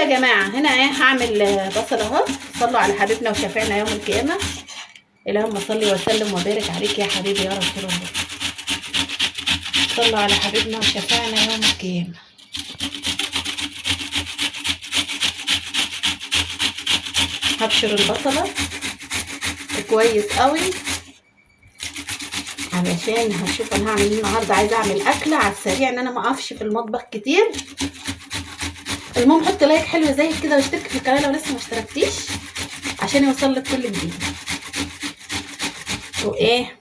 يا جماعه هنا ايه هعمل بصل اهو. صلوا على حبيبنا وشفيعنا يوم القيامه. اللهم صل وسلم وبارك عليك يا حبيبي يا رسول الله. صلوا على حبيبنا وشفيعنا يوم القيامه. هبشر البصله كويس قوي علشان هشوف انا هعمل ايه النهارده. عايزه اعمل اكله على السريع ان انا ما اقفش في المطبخ كتير. المهم حط لايك حلو زي كده واشترك في القناه لو لسه ما اشتركتيش عشان يوصلك كل جديد. وايه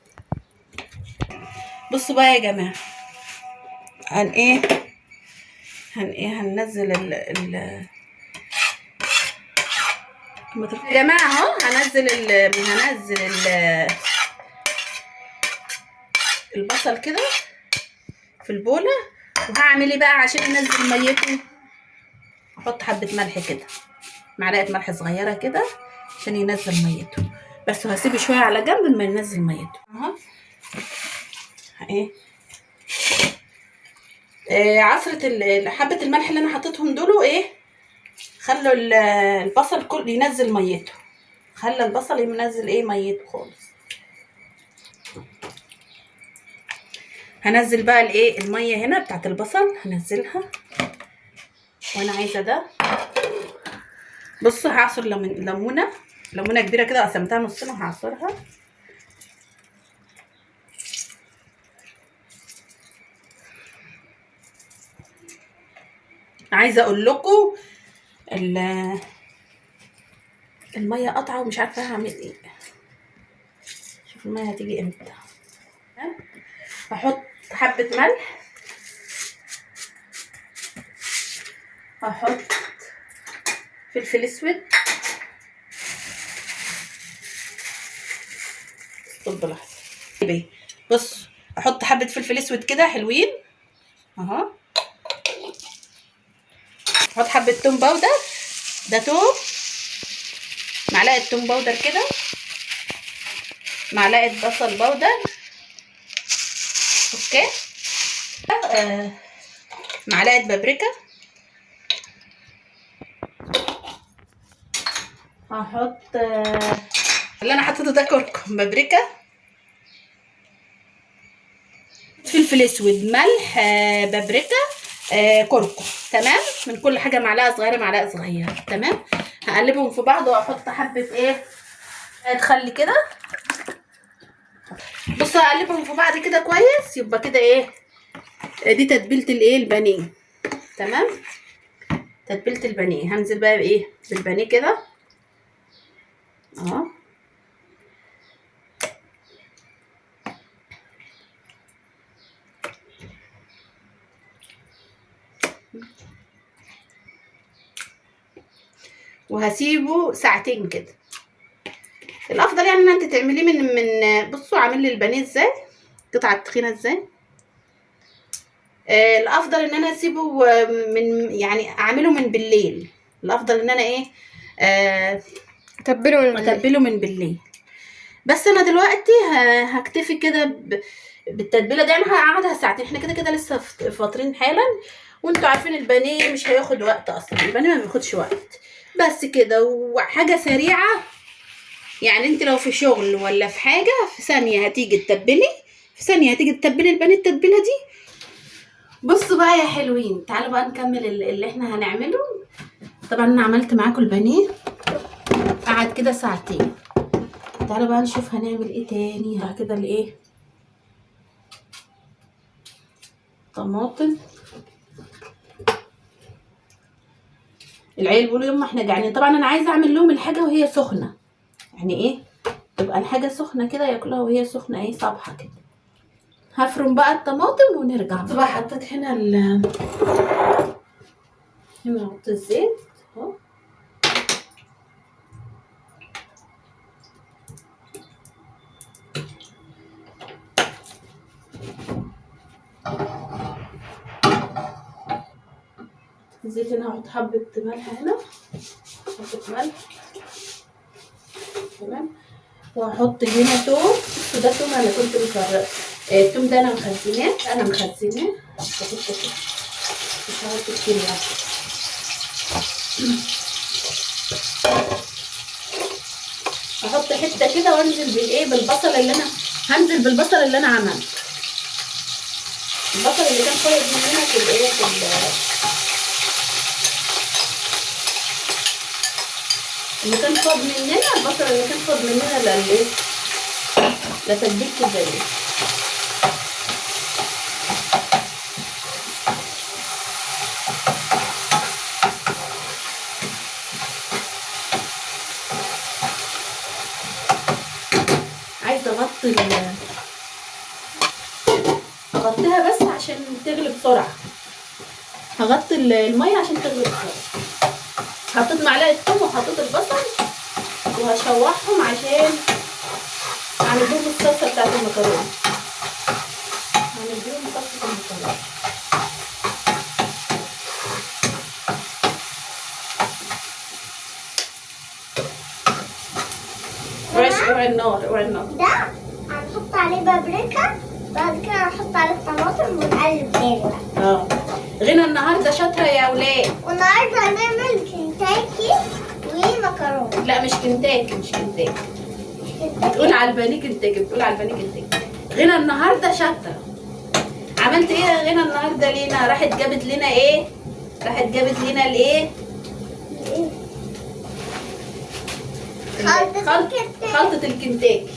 بصوا بقى يا جماعه هننزل يا جماعه اهو هنزل البصل كده في البوله. وهعمل ايه بقى عشان ينزل ميته؟ احط حبه ملح كده، معلقه ملح صغيره كده عشان ينزل ميته. بس هسيبه شويه على جنب ما ينزل ميته اهو. عصره حبه الملح اللي انا حطيتهم دول خلوا البصل كله ينزل ميته. خلى البصل ينزل ميته خالص. هنزل بقى الميه هنا بتاعت البصل هنزلها. وانا عايزه ده. بصوا هعصر ليمونه كبيره كده قسمتها نصين وهعصرها. عايزه اقول لكم الميه قطعه ومش عارفه هعمل ايه. شوف الميه هتيجي امتى. هحط حبه ملح، هحط فلفل اسود. طب لحظه بص احط حبه فلفل اسود كده حلوين اهو. احط حبه توم باودر، ده توم، معلقه توم باودر كده، معلقه بصل باودر اوكي، معلقه بابريكا. هحط اللي انا حطيته ده كركم، بابريكا، فلفل اسود، ملح، بابريكا، كركم. تمام. من كل حاجه معلقه صغيره معلقه صغيره. تمام. هقلبهم في بعض واحط حبه خل كده. بصوا هقلبهم في بعض كده كويس. يبقى كده دي تتبيله البانيه. تمام. تتبيله البانيه. هنزل بقى بالبانيه كده اهو. وهسيبه ساعتين كده. الافضل ان انت تعمليه من بصوا عامل لي البانيه ازاي، قطعه تخينه ازاي. الافضل ان انا اسيبه اعمله من بالليل. الافضل ان انا اتبله من بالليل. بس انا دلوقتي هكتفي كده بالتتبيله دي. انا هقعدها ساعتين. احنا كده لسه فاطرين حالا. وانتوا عارفين البانيه مش هياخد وقت اصلا. البانيه ما بياخدش وقت. بس كده وحاجه سريعه. انت لو في شغل ولا في حاجه في ثانيه هتيجي تتبلي، في ثانيه هتيجي تتبلي البانيه التتبيله دي. بصوا بقى يا حلوين، تعالوا بقى نكمل اللي احنا هنعمله. طبعا انا عملت معاكم البانيه قعد كده ساعتين. تعالوا بقى نشوف هنعمل ايه تاني. كده طماطم. العيال بيقولوا يما احنا جعانين. طبعا انا عايزه اعمل لهم الحاجه وهي سخنه. تبقى الحاجه سخنه كده ياكلوها وهي سخنه صبحه كده. هفرم بقى الطماطم ونرجع. بقى حطيت هنا هنا احط الزيت اهو. الزيت هنا هحط حبه ملح هنا، حبه ملح. تمام. وهحط هنا توم. وده توم انا كنت مفرقه. التوم ده انا مخزناه. مش هحط كتير احط حته كده وانزل بالايه بالبصل اللي انا هنزل بالبصل اللي انا عملته. البصل اللي كان فايض مننا في الايه اللي كان فاض مننا، البصل اللي كان فاض مننا للايه لتتبيله البانيه. عايزه اغطيها بس عشان تغلي بسرعه. هغطي الميه عشان تغلي بسرعه. حطيت معلقه ثوم وحطيت البصل وهشوحهم عشان اعمل بيهم الصلصه بتاعت المكرونه. هعمل بيهم صلصه المكرونه. اوعي النار، اوعي النار. ده هنحط عليه بابريكا، بعد كده هنحط عليه الطماطم ونقلب تاني بقى. غنى النهارده شاطره يا ولاد. والنهارده هنعمل كنتاكي ومكرونه. لا مش كنتاكي، مش كنتاكي. بتقول على البانيه كنتاكي، بتقول على البانيه كنتاكي. غنى النهارده شاطره. عملت ايه يا غنى النهارده لينا؟ راحت جابت لنا ايه؟ راحت جابت لنا الايه؟ خلطة الكنتاكي.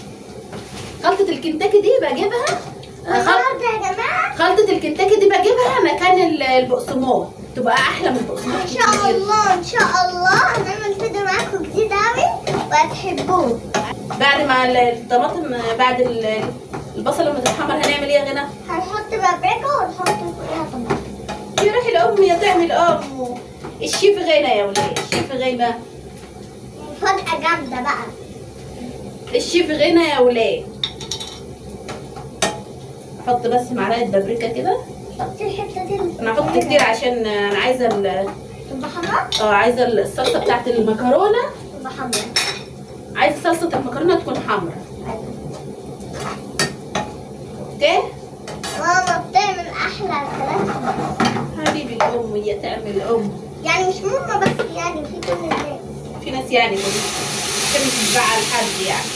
خلطة الكنتاكي دي بجيبها النهارده يا جماعه. خلطة الكنتاكي دي بجيبها مكان البقسماط، تبقى احلى من البقسماط. ان شاء الله ان شاء الله هنعمل فيديو معاكم جديد قوي وهتحبوه. بعد ما الطماطم، بعد البصل لما تتحمر هنعمل ايه يا غنى؟ هنحط بابريكا ونحط فوقيها طماطم. يروح الام يا تعمل الشيف غنى يا ولاد، الشيف غنى. مفاجأة جامدة بقى. الشيف غنى يا ولاد. احط بس معلقه بابريكا كده. حطي الحته دي. انا هحط كتير عشان انا عايزه تبقى حمراء. عايزه الصلصه بتاعت المكرونه تبقى حمراء. عايزه صلصه المكرونه تكون حمراء. اوكي. ماما بتعمل احلى اكلات. حبيبي الام هي تعمل يعني مش ماما بس، يعني في كل الناس. في ناس يعني كده مش تزعل حد يعني،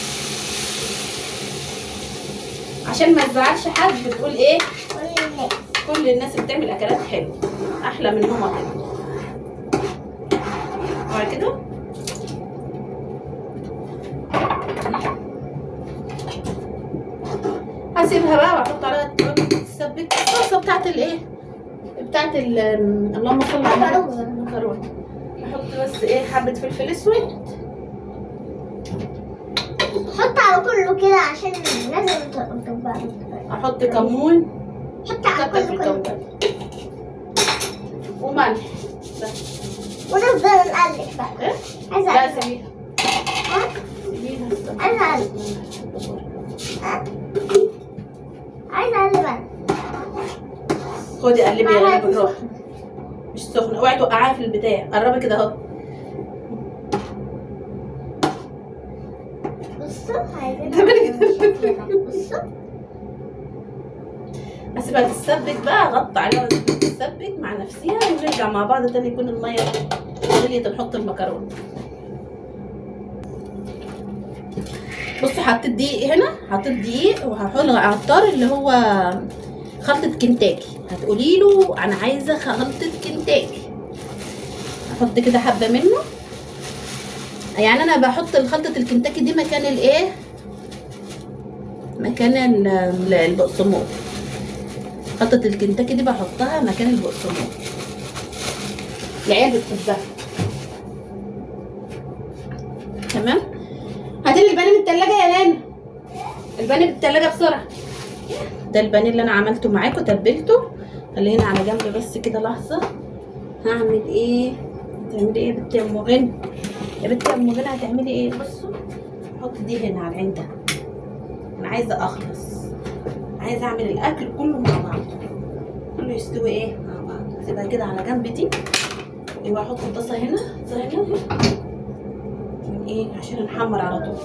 عشان ما تزعلش حد بتقول ايه؟ كل الناس. كل الناس بتعمل اكلات حلوه احلى من ماما كده. وبعد كده هسيبها بقى واحط عليها تسبك الصلصه بتاعت الايه؟ بتاعت اللهم صل على المكرونه. احط بس ايه حبه فلفل اسود. حط على كله كده عشان لازم تبقى. احط كمون. حط على كله وملح بس. ونفضل نقلب بقى. ايه؟ عايزه لا اقلب. سيبيها. سيبيها. عايزه اقلب. عايزه اقلب انا. خدي قلبي يا غلا بالراحه، مش سخنه. اوعي توقعيها في البتاع. قربي كده اهو. بصوا عايزين بصوا. هسيبها تتسبك بقى، اغطي عليها واسيبها تتسبك مع نفسها ونرجع مع بعض تاني. يكون الميه غليت نحط المكرونه. بصوا حطيت دقيق هنا، حطيت دقيق وهحط عطار اللي هو خلطة كنتاكي. هتقولي له انا عايزه خلطة كنتاكي. احط كده حبه منه. يعني انا بحط خلطة الكنتاكي دي مكان الايه؟ مكان البقسماط. خلطة الكنتاكي دي بحطها مكان البقسماط. العيال بتحبها. تمام. هاتيلي البانيه من التلاجة يا لانا. البانيه من التلاجة بسرعة. ده البانيه اللي انا عملته معاكم تبلته. خليه هنا على جنب بس كده لحظة. هعمل ايه؟ هتعملي ايه يا بنت يا ام غنى؟ يا بنت يا ام غنى هتعملي ايه؟ بصوا حط دي هنا على العين ده. انا عايزة اخلص، عايزة اعمل الاكل كله مع بعض، كله يستوي ايه مع بعض. هسيبها كده على جنب دي. واحط الطاسة هنا، ايه عشان نحمر على طول.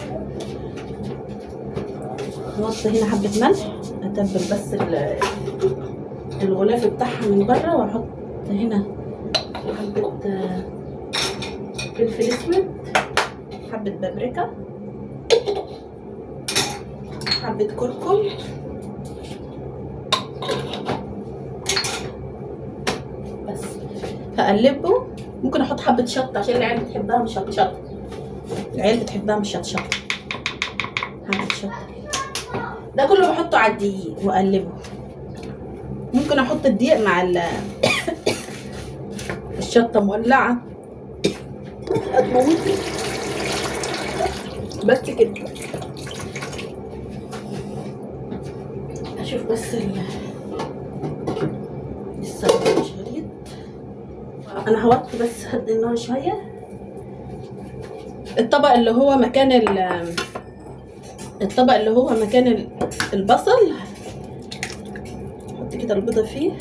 نحط هنا حبة ملح. اتبل بس الغلاف بتاعها من بره، واحط هنا حبة فلفل اسود، حبة بابريكا، حبة كركم، بس هقلبه. ممكن احط حبة شطة عشان العيال بتحبها مش شطة، العيال بتحبها مش شطة. حبة شطة ده كله بحطه على الدقيق واقلبه. ممكن احط الدقيق مع الشطة مولعة هتموتني. بس كده. اشوف بس الصلصة مش غليت. انا هوطي بس هدي النار شوية. الطبق اللي هو مكان البصل حط كده البيضة فيه.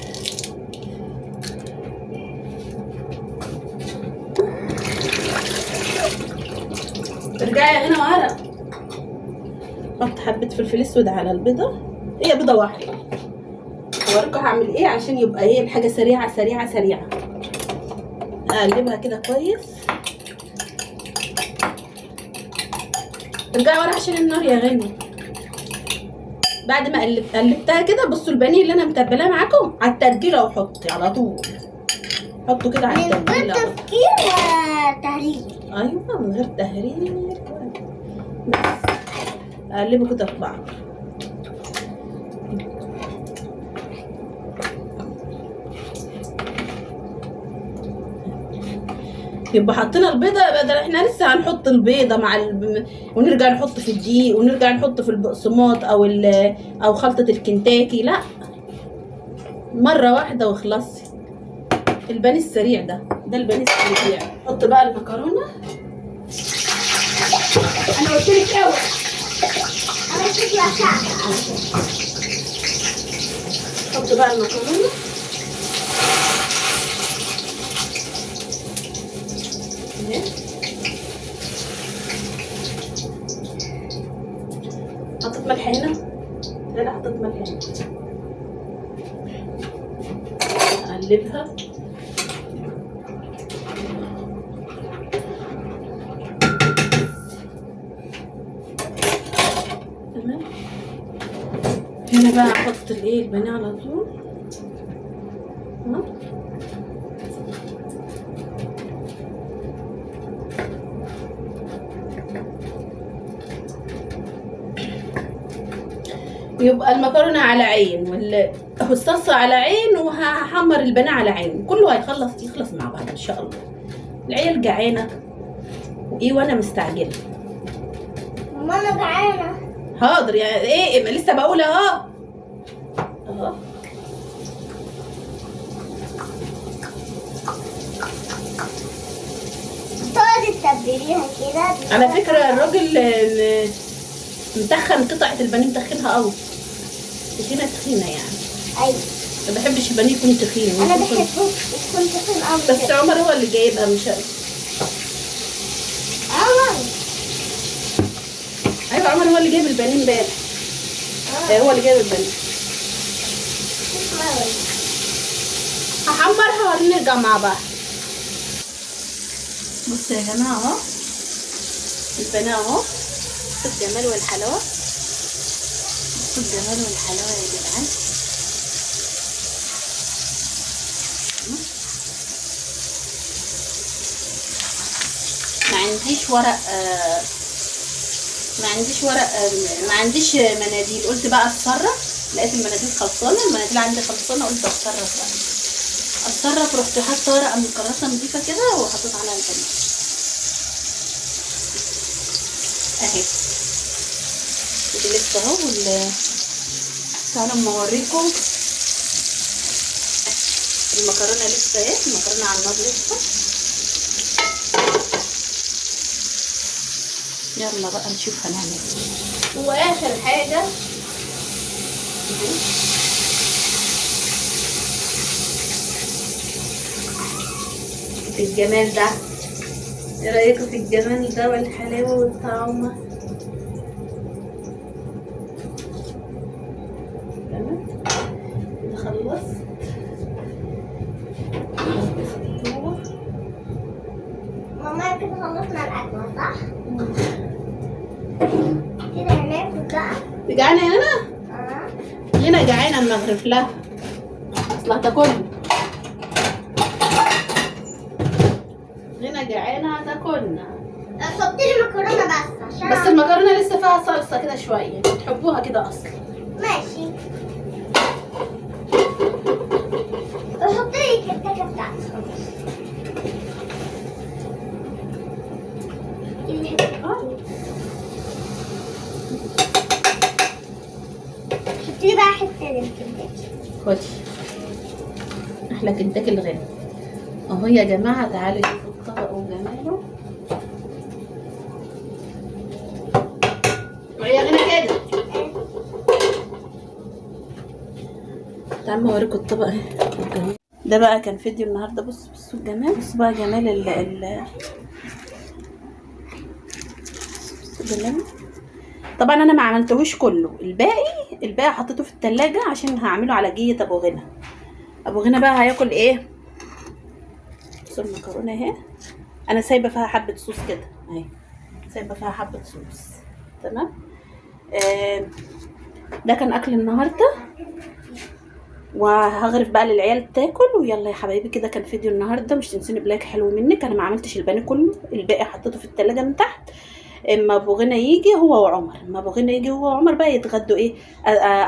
ترجعي هنا وهلا حط حبة فلفل اسود على البيضة. هي بيضة واحدة. هوريكم هعمل ايه عشان يبقى ايه الحاجة سريعة سريعة سريعة. اقلبها كده كويس. ارجعي ورا عشان النار يا غالي. بعد ما قلبتها كده بصوا البانيه اللي انا متبلاه معاكم على التتبيله وحطي على طول. حطوا كده على التتبيله. من غير تفكير ولا تهريج؟ ايوه من غير تهريج. بس اقلبه كده في بعض. يبقى حطينا البيضه. بدل احنا لسه هنحط البيضه مع ونرجع نحط في الدقيق ونرجع نحط في البقسماط او خلطه الكنتاكي. لا مره واحده واخلصي. البانيه السريع ده البانيه السريع. حط بقى المكرونه. انا قلت لك اوعي. انا قلت لك حط بقى المكرونه. حطيت ملح هنا. لا حطيت ملح هنا. اقلبها. تمام. هنا بقى احط البانيه على طول. يبقى المكرونه على عين والصلصه على عين، وهحمر البانيه على عين. كله يخلص مع بعض ان شاء الله. العيال جعانه وانا مستعجله. ماما انا جعانه. حاضر يعني ايه ما لسه بقول اهو. تقعدي تتبليها كده. على فكره الراجل متخن قطعه البانيه، متخنها قوي. تخينه يعني. ايوه. ما بحبش البانيه يكون تخين. انا بحبه يكون تخين قوي. بس عمر هو اللي جايبها مش انا. عمر. ايوه عمر هو اللي جايب البانيه امبارح. هو اللي جايب البانيه. هحمرها ونرجع مع بعض. بصوا يا جماعه اهو البانيه اهو. بصوا الجمال والحلاوه. بصوا الجمال والحلاوه يا جدعان. ما عنديش مناديل. قلت بقى اتصرف. لقيت المناديل خلصانه. المناديل عندي خلصانه. قلت اتصرف بقى. رحت حاطه ورقه مكرسه نضيفه كده وحطيت عليها البانيه اهي. ودي لسه اهو. تعالوا اما اوريكم المكرونه لسه اهي. المكرونه على النار لسه. يلا بقى نشوف هنعمل ايه. واخر حاجه في الجمال ده. ايه رايكم في الجمال ده والحلاوه والطعامه؟ تمام كده خلصت. ماما كده بقى. جعانه يا هنا؟ هنا جعانه المغرب لها، اصل هتاكل. هنا جعانه هتاكلنا. حطي لي مكرونه بس عشان بس المكرونه لسه فيها صلصه كده شويه، بتحبوها كده اصلا. ماشي. وحطي لي الكتاكه بتاعتي خلاص. حطي لي بقى حته من الكتاكه. خدي احلى كنتاكي الغالي اهو يا جماعه. تعالوا شوفوا الطبق وجماله. وهي غنى كده. تعالوا اوريكم الطبق اهي. ده بقى كان فيديو النهارده. بصوا الجمال، بصوا بقى جمال الجمال. طبعا انا ما عملتهوش كله، الباقي حطيته في التلاجة عشان هعمله على جية ابو غنى. ابو غنى بقى هياكل ايه؟ بصوا المكرونه اهي، انا سايبه فيها حبه صوص كده اهي، سايبه فيها حبه صوص. تمام. ده كان اكل النهارده، وهغرف بقى للعيال تاكل. ويلا يا حبايبي كده كان فيديو النهارده. مش تنسوني بلايك حلو منك. انا ما عملتش البانيه كله، الباقي حطيته في التلاجة من تحت. اما ابو غنى يجي هو وعمر، بقى يتغدوا ايه،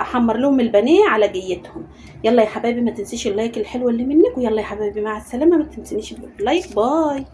احمر لهم البانيه على جيتهم. يلا يا حبايبي ما تنسيش اللايك الحلو اللي منك. ويلا يا حبايبي مع السلامه. ما تنسينيش باللايك. باي.